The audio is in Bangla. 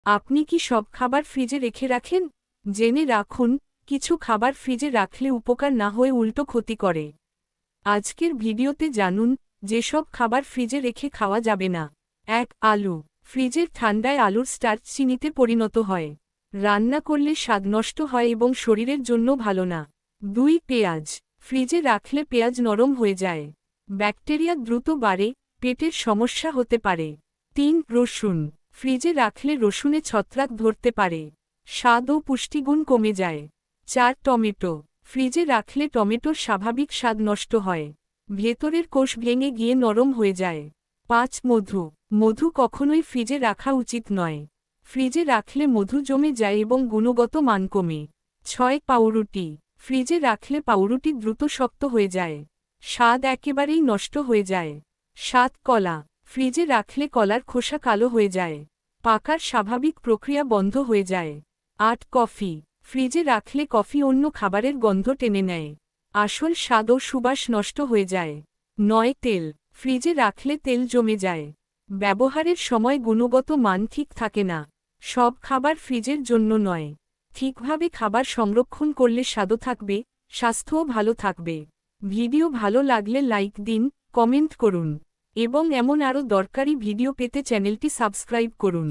আপনি কি সব খাবার ফ্রিজে রেখে রাখেন? জেনে রাখুন, কিছু খাবার ফ্রিজে রাখলে উপকার না হয়ে উল্টো ক্ষতি করে। আজকের ভিডিওতে জানুন, যেসব খাবার ফ্রিজে রেখে খাওয়া যাবে না। ১. আলু। ফ্রিজের ঠান্ডায় আলুর স্টার্চ চিনিতে পরিণত হয়। রান্না করলে স্বাদ নষ্ট হয় এবং শরীরের জন্য ভালো না। ২. পেঁয়াজ। ফ্রিজে রাখলে পেঁয়াজ নরম হয়ে যায়। ব্যাকটেরিয়া দ্রুত বাড়ে, পেটের সমস্যা হতে পারে। ৩. রসুন। ফ্রিজে রাখলে রসুনে ছত্রাক ধরতে পারে। স্বাদ ও পুষ্টিগুণ কমে যায়। ৪. টমেটো। ফ্রিজে রাখলে টমেটোর স্বাভাবিক স্বাদ নষ্ট হয়। ভেতরের কোষ ভেঙে গিয়ে নরম হয়ে যায়। ৫. মধু। মধু কখনোই ফ্রিজে রাখা উচিত নয়। ফ্রিজে রাখলে মধু জমে যায় এবং গুণগত মান কমে। ৬. পাউরুটি। ফ্রিজে রাখলে পাউরুটি দ্রুত শক্ত হয়ে যায়। স্বাদ একেবারেই নষ্ট হয়ে যায়। ৭. কলা। ফ্রিজে রাখলে কলার খোসা কালো হয়ে যায়। পাকার স্বাভাবিক প্রক্রিয়া বন্ধ হয়ে যায়। ৮. কফি। ফ্রিজে রাখলে কফি অন্য খাবারের গন্ধ টেনে নেয়। আসল স্বাদ ও সুবাস নষ্ট হয়ে যায়। ৯. তেল। ফ্রিজে রাখলে তেল জমে যায়। ব্যবহারের সময় গুণগত মান ঠিক থাকে না। সব খাবার ফ্রিজের জন্য নয়। ঠিকভাবে খাবার সংরক্ষণ করলে স্বাদও থাকবে, স্বাস্থ্যও ভালো থাকবে। ভিডিও ভালো লাগলে লাইক দিন, কমেন্ট করুন এবং এমন আরও দরকারি ভিডিও পেতে চ্যানেলটি সাবস্ক্রাইব করুন।